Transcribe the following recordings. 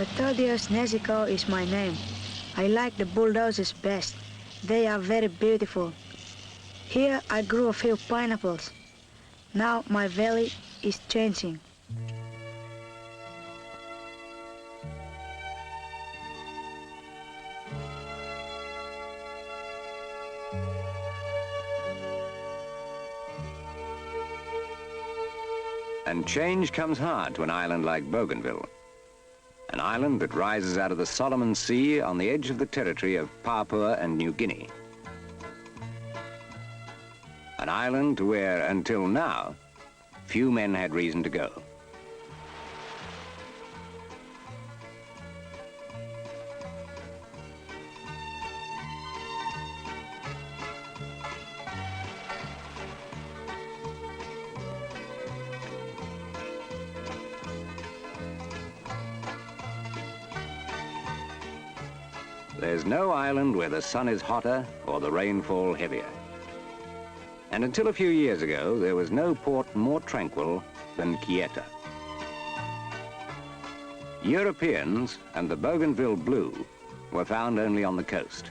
Methodius Nezico is my name. I like the bulldozers best. They are very beautiful. Here I grew a few pineapples. Now my valley is changing. And change comes hard to an island like Bougainville. An island that rises out of the Solomon Sea on the edge of the territory of Papua and New Guinea. An island to where, until now, few men had reason to go. There's no island where the sun is hotter or the rainfall heavier. And until a few years ago, there was no port more tranquil than Quieta. Europeans and the Bougainville blue were found only on the coast.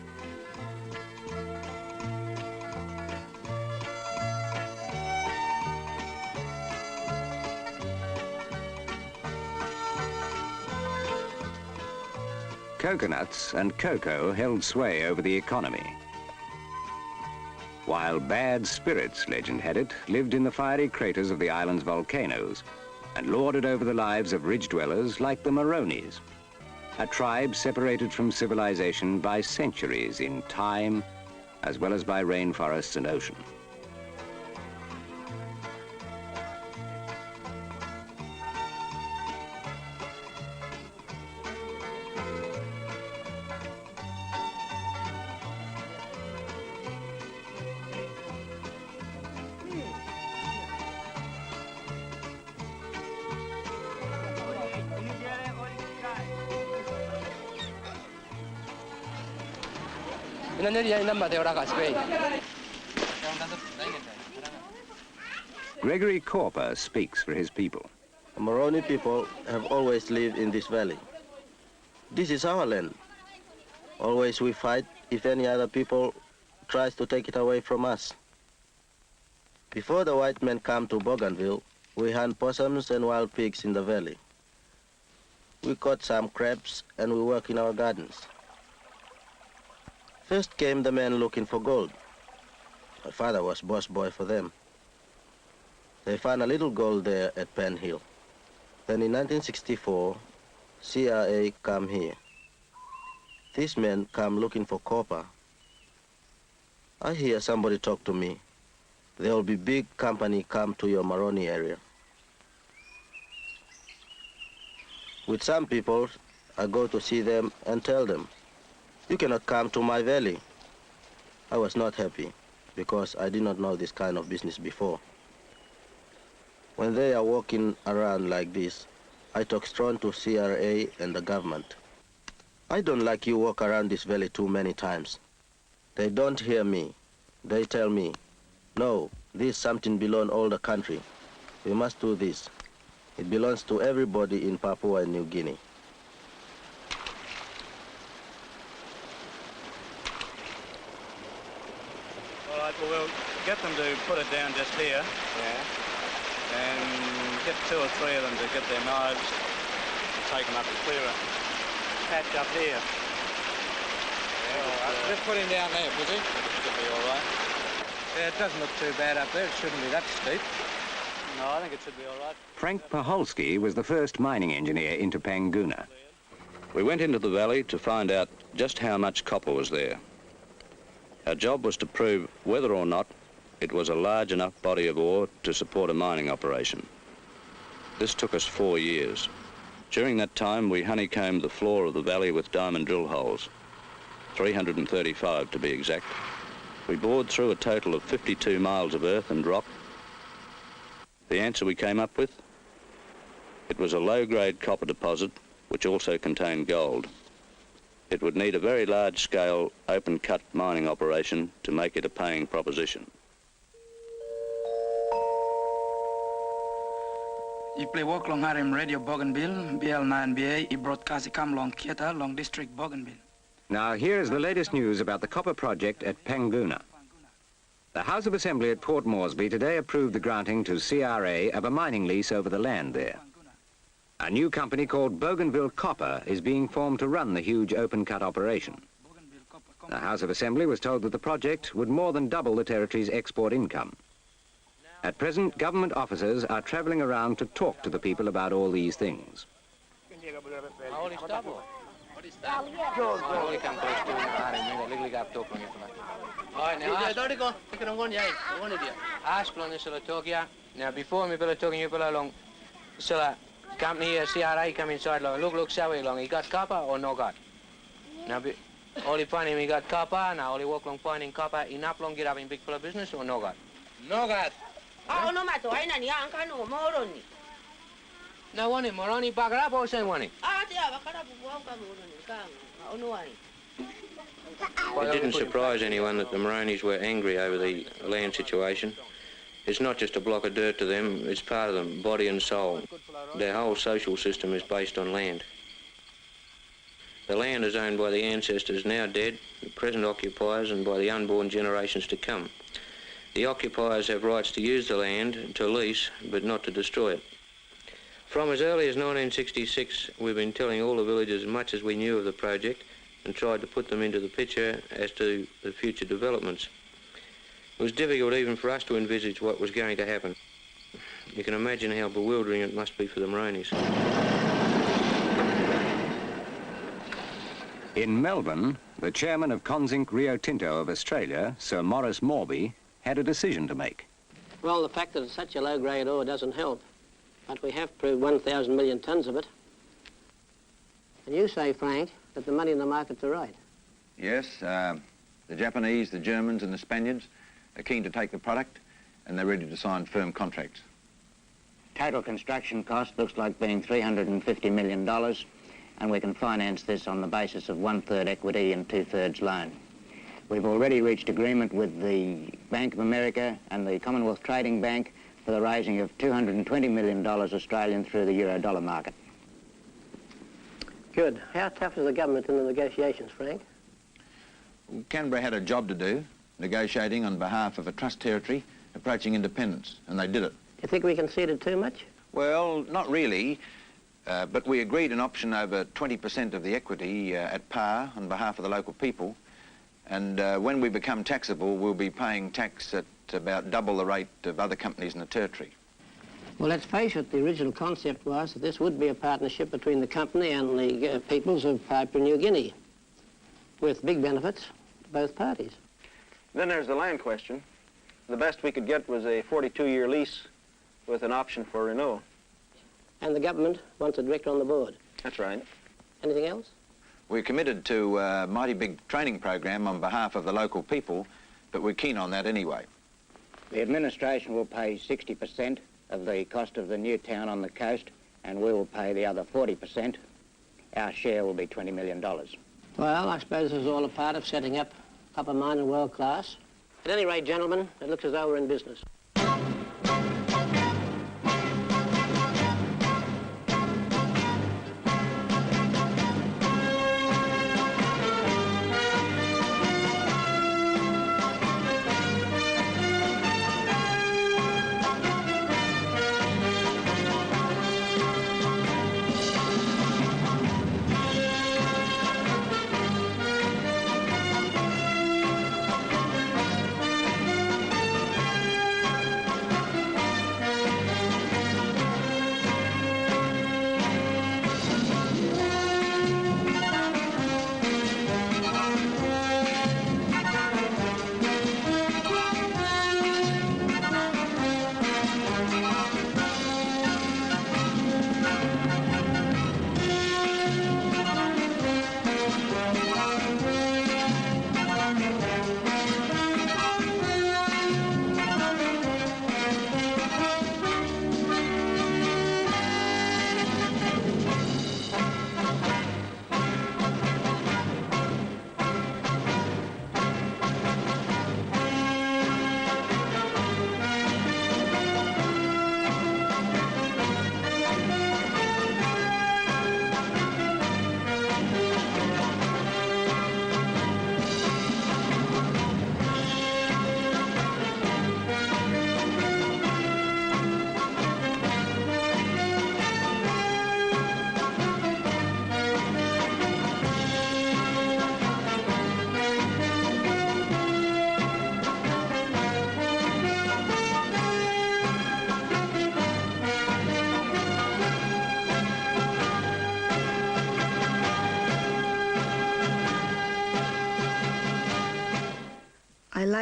Coconuts and cocoa held sway over the economy, while bad spirits, legend had it, lived in the fiery craters of the island's volcanoes and lorded over the lives of ridge dwellers like the Maronis, a tribe separated from civilization by centuries in time as well as by rainforests and ocean. Gregory Corper speaks for his people. The Moroni people have always lived in this valley. This is our land. Always we fight if any other people tries to take it away from us. Before the white men come to Bougainville, we hunt possums and wild pigs in the valley. We caught some crabs and we work in our gardens. First came the men looking for gold. My father was boss boy for them. They found a little gold there at Penn Hill. Then in 1964, CIA come here. These men come looking for copper. I hear somebody talk to me. There will be big company come to your Moroni area. With some people, I go to see them and tell them, you cannot come to my valley. I was not happy because I did not know this kind of business before. When they are walking around like this, I talk strong to CRA and the government. I don't like you walk around this valley too many times. They don't hear me. They tell me, no, this something belongs all the country. We must do this. It belongs to everybody in Papua and New Guinea. All right, well, we'll get them to put it down just here. Yeah. And get 2 or 3 of them to get their knives and take them up and clear a patch up here. Yeah, all right. Just put him down there, Busy. Should be all right. Yeah, it doesn't look too bad up there. It shouldn't be that steep. No, I think it should be all right. Frank Paholski was the first mining engineer into Panguna. We went into the valley to find out just how much copper was there. Our job was to prove whether or not it was a large enough body of ore to support a mining operation. This took us 4 years. During that time, we honeycombed the floor of the valley with diamond drill holes, 335 to be exact. We bored through a total of 52 miles of earth and rock. The answer we came up with? It was a low-grade copper deposit which also contained gold. It would need a very large-scale open-cut mining operation to make it a paying proposition. I play work long Harim Radio Bougainville, BL9BA, I broadcast Ikam long Kieta, long district Bougainville. Now here is the latest news about the copper project at Panguna. The House of Assembly at Port Moresby today approved the granting to CRA of a mining lease over the land there. A new company called Bougainville Copper is being formed to run the huge open-cut operation. The House of Assembly was told that the project would more than double the territory's export income. At present, government officers are travelling around to talk to the people about all these things. Now, before me, talking you along, so company here, CRA come inside long. Look, so long. He got copper or no got? Now, only finding he got copper. Now, only walk long finding copper. Enough long get up in big full of business or no got? No got. No matter why, Nanny, I can't know more on it. Now, one him, Moroni, back up or send one. It didn't surprise anyone that the Maronis were angry over the land situation. It's not just a block of dirt to them, it's part of them, body and soul. Their whole social system is based on land. The land is owned by the ancestors now dead, the present occupiers, and by the unborn generations to come. The occupiers have rights to use the land, to lease, but not to destroy it. From as early as 1966, we've been telling all the villagers as much as we knew of the project and tried to put them into the picture as to the future developments. It was difficult even for us to envisage what was going to happen. You can imagine how bewildering it must be for the Maronis. In Melbourne, the chairman of Conzinc Rio Tinto of Australia, Sir Maurice Morby, had a decision to make. Well, the fact that it's such a low-grade ore doesn't help, but we have proved 1,000 million tonnes of it. And you say, Frank, that the money in the markets are right. Yes, the Japanese, the Germans and the Spaniards are keen to take the product and they're ready to sign firm contracts. Total construction cost looks like being $350 million, and we can finance this on the basis of 1/3 equity and 2/3 loan. We've already reached agreement with the Bank of America and the Commonwealth Trading Bank for the raising of $220 million Australian through the euro-dollar market. Good. How tough is the government in the negotiations, Frank? Canberra had a job to do, negotiating on behalf of a trust territory approaching independence, and they did it. You think we conceded too much? Well, not really, but we agreed an option over 20% of the equity at par on behalf of the local people, and when we become taxable, we'll be paying tax at about double the rate of other companies in the territory. Well, let's face it, the original concept was that this would be a partnership between the company and the peoples of Papua New Guinea, with big benefits to both parties. Then there's the land question. The best we could get was a 42-year lease with an option for renewal. And the government wants a director on the board. That's right. Anything else? We're committed to a mighty big training program on behalf of the local people, but we're keen on that anyway. The administration will pay 60% of the cost of the new town on the coast, and we will pay the other 40%. Our share will be $20 million. Well, I suppose this is all a part of setting up copper mine in world class. At any rate, gentlemen, it looks as though we're in business.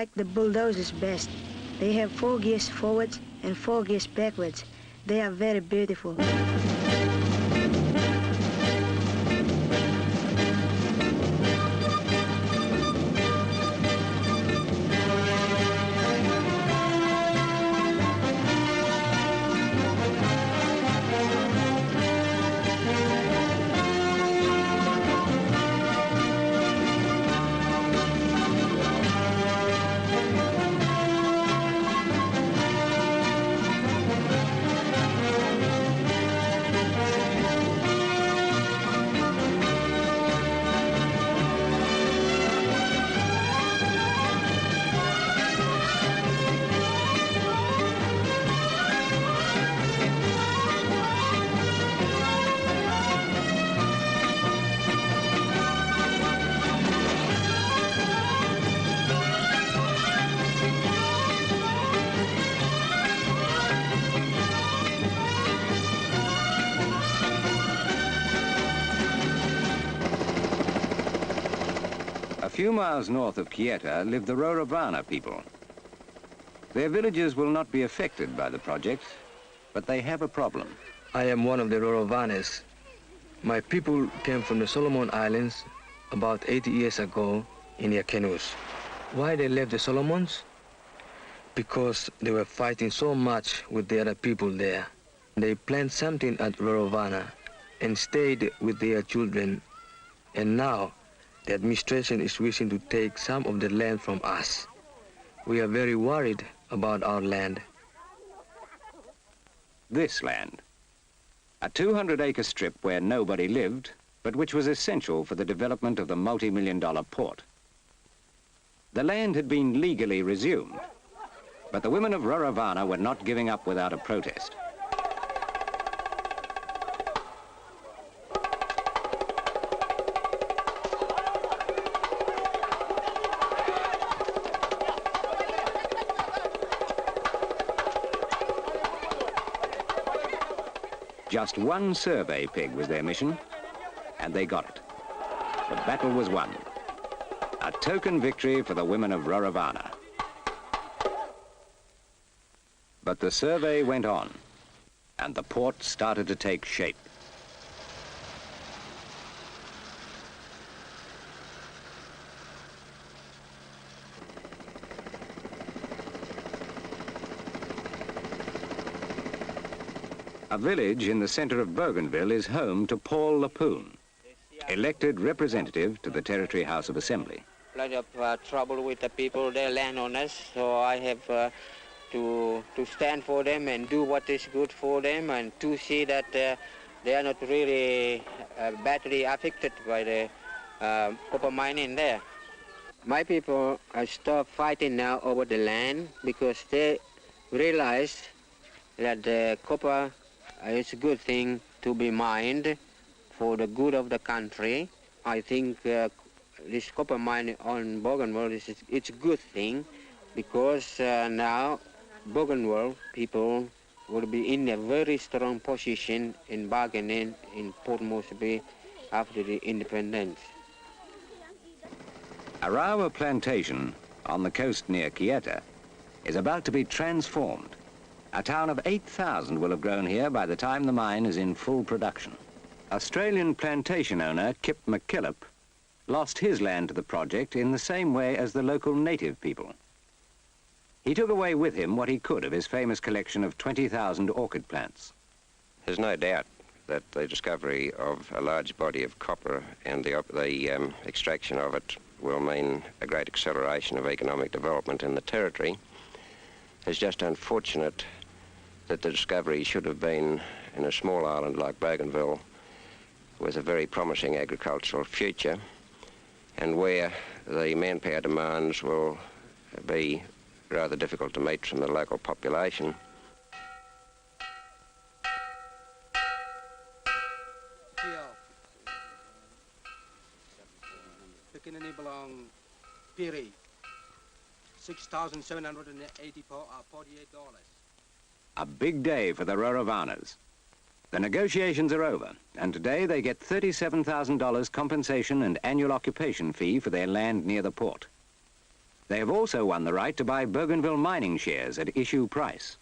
like the bulldozers best. They have 4 gears forwards and 4 gears backwards. They are very beautiful. A few miles north of Quieta live the Rorovana people. Their villages will not be affected by the project, but they have a problem. I am one of the Rorovanas. My people came from the Solomon Islands about 80 years ago in their canoes. Why they left the Solomons? Because they were fighting so much with the other people there. They planned something at Rorovana and stayed with their children, and now the administration is wishing to take some of the land from us. We are very worried about our land. This land, a 200-acre strip where nobody lived, but which was essential for the development of the multi-million-dollar port. The land had been legally resumed, but the women of Rorovana were not giving up without a protest. Just one survey pig was their mission, and they got it. The battle was won. A token victory for the women of Rorovana. But the survey went on, and the port started to take shape. A village in the center of Bougainville is home to Paul Lapoon, elected representative to the Territory House of Assembly. Plenty of trouble with the people, they're landowners, so I have to stand for them and do what is good for them, and to see that they are not really badly affected by the copper mining there. My people stopped fighting now over the land because they realize that the copper is a good thing to be mined for the good of the country. I think this copper mine on Bougainville it's a good thing because now Bougainville people will be in a very strong position in bargaining in Port Moresby after the independence. Arawa plantation on the coast near Quieta is about to be transformed. A town of 8,000 will have grown here by the time the mine is in full production. Australian plantation owner Kip McKillop lost his land to the project in the same way as the local native people. He took away with him what he could of his famous collection of 20,000 orchid plants. There's no doubt that the discovery of a large body of copper and the extraction of it will mean a great acceleration of economic development in the territory. It's just unfortunate that the discovery should have been in a small island like Bougainville with a very promising agricultural future, and where the manpower demands will be rather difficult to meet from the local population. $6,784.48. A big day for the Rorovanas. The negotiations are over, and today they get $37,000 compensation and annual occupation fee for their land near the port. They have also won the right to buy Bougainville mining shares at issue price.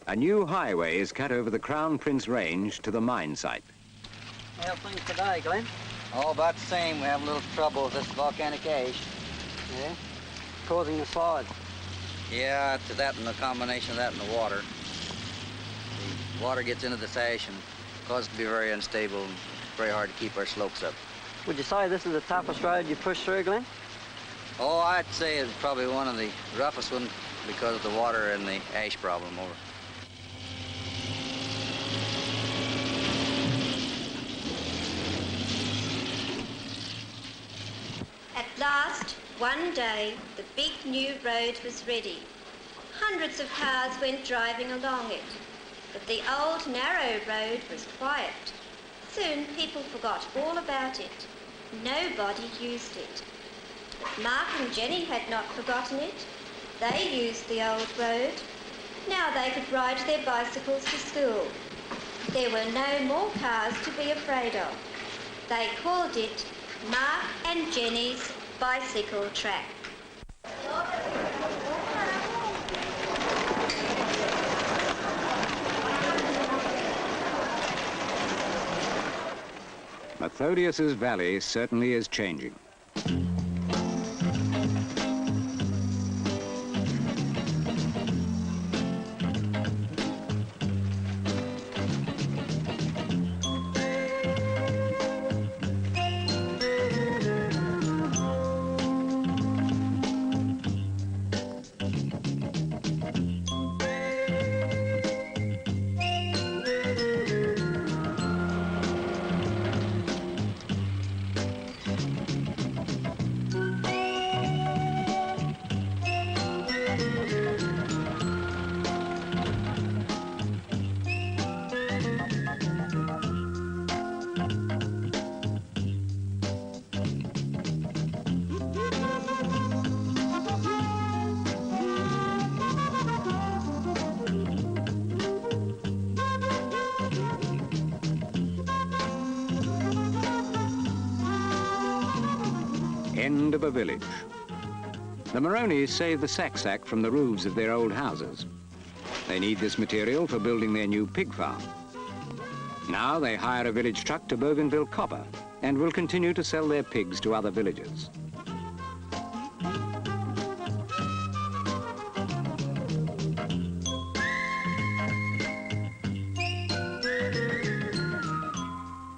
A new highway is cut over the Crown Prince Range to the mine site. How things today, Glenn? All about the same. We have a little trouble with this volcanic ash. Yeah? Causing the slides. Yeah, to that and the combination of that and the water. The water gets into this ash and causes it to be very unstable and very hard to keep our slopes up. Would you say this is the toughest road you push through, Glenn? Oh, I'd say it's probably one of the roughest ones because of the water and the ash problem over. At last, one day, the big new road was ready. Hundreds of cars went driving along it, but the old narrow road was quiet. Soon people forgot all about it. Nobody used it. But Mark and Jenny had not forgotten it. They used the old road. Now they could ride their bicycles to school. There were no more cars to be afraid of. They called it Mark and Jenny's bicycle track. Methodius's valley certainly is changing. End of a village. The Maronis save the sack from the roofs of their old houses. They need this material for building their new pig farm. Now they hire a village truck to Bougainville copper and will continue to sell their pigs to other villages.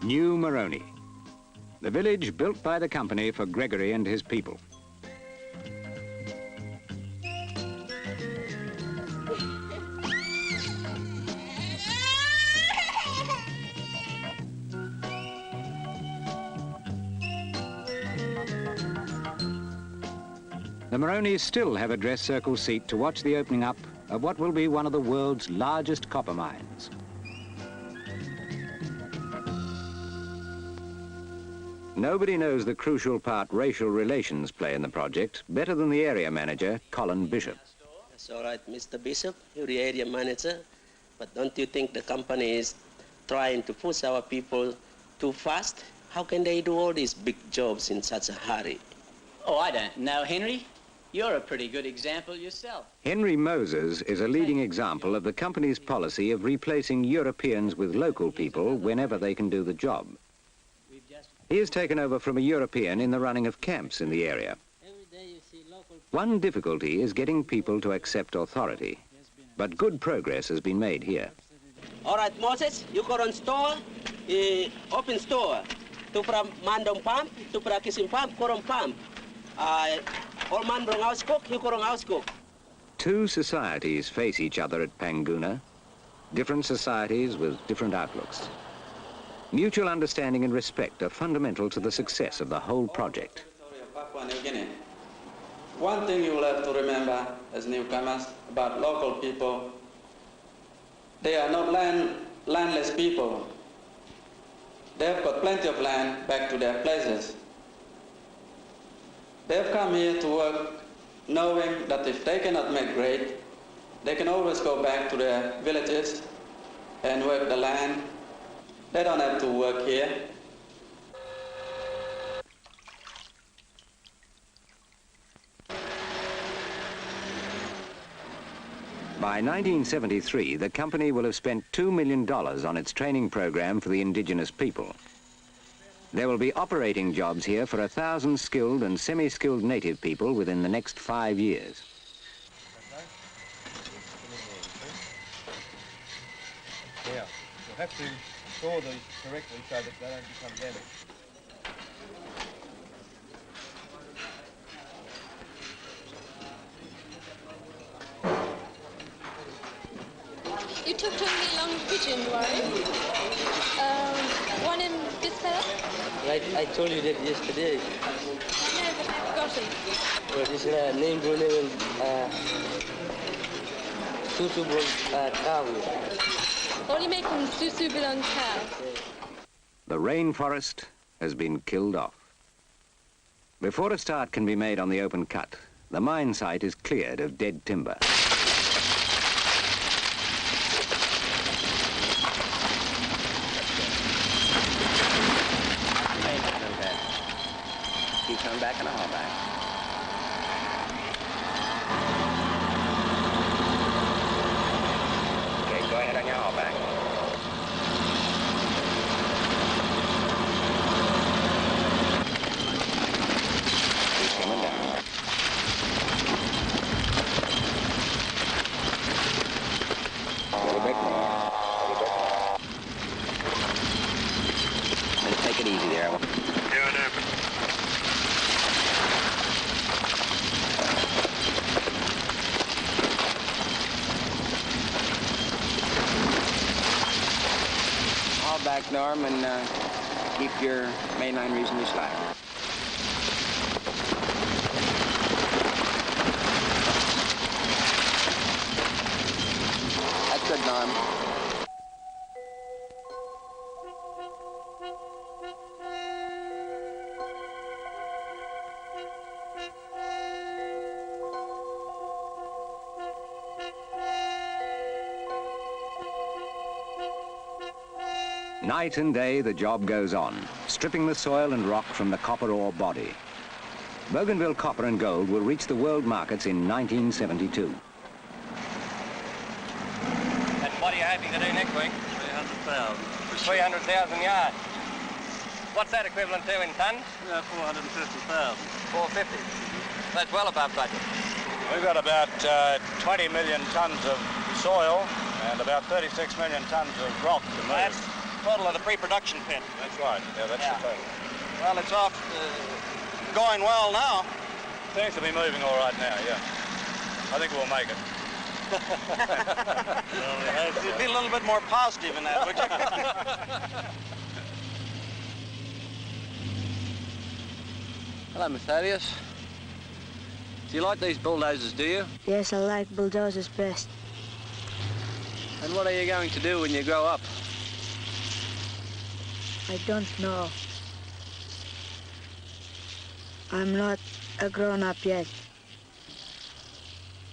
New Moroni, the village built by the company for Gregory and his people. The Maronis still have a dress circle seat to watch the opening up of what will be one of the world's largest copper mines. Nobody knows the crucial part racial relations play in the project better than the area manager, Colin Bishop. That's all right, Mr. Bishop, you're the area manager, but don't you think the company is trying to push our people too fast? How can they do all these big jobs in such a hurry? Oh, I don't know, Henry. You're a pretty good example yourself. Henry Moses is a leading example of the company's policy of replacing Europeans with local people whenever they can do the job. He has taken over from a European in the running of camps in the area. One difficulty is getting people to accept authority, but good progress has been made here. All right, Moses, you go on store, open store. Tu from mandom pump, tu pra kisim pump, korom pump. All man brong house cook, you korong house cook. Two societies face each other at Panguna, different societies with different outlooks. Mutual understanding and respect are fundamental to the success of the whole project. Papua New Guinea. One thing you will have to remember as newcomers about local people, they are not landless people. They have got plenty of land back to their places. They have come here to work knowing that if they cannot make great, they can always go back to their villages and work the land. They don't have to work here. By 1973, the company will have spent $2 million on its training program for the indigenous people. There will be operating jobs here for 1,000 skilled and semi-skilled native people within the next 5 years. Yeah, you'll have to store these correctly so that they don't become damaged. You took me long pigeon, right? One in this fella? I told you that yesterday. I know, but I've got him. Well, this name will suitable cow. Only making suitable on cow. The rainforest has been killed off. Before a start can be made on the open cut, the mine site is cleared of dead timber. Come back and haul back. Okay, go ahead on your haul back. He's coming down. A little bit more. Let's take it easy there. Back, Norm, and keep your main line reasonably slack. That's good, Norm. Night and day, the job goes on, stripping the soil and rock from the copper ore body. Bougainville copper and gold will reach the world markets in 1972. And what are you hoping to do next week? 300,000. 300,000 yards. What's that equivalent to in tons? 450,000. 450. That's well above budget. We've got about 20 million tons of soil and about 36 million tons of rock to move. That's total of the pre-production pit. That's right. Yeah, that's the total. Well, it's off going well now. Seems to be moving all right now, yeah. I think we'll make it. You'd be a little bit more positive in that, would you? Hello, Miss Thaddeus. Do you like these bulldozers, do you? Yes, I like bulldozers best. And what are you going to do when you grow up? I don't know. I'm not a grown-up yet.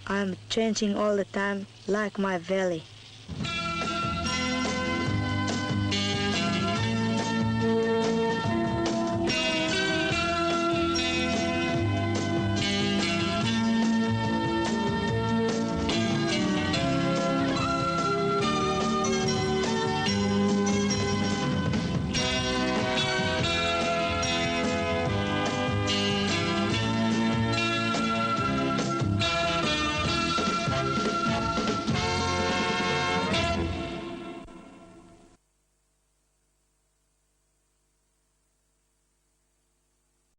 I'm changing all the time, like my valley.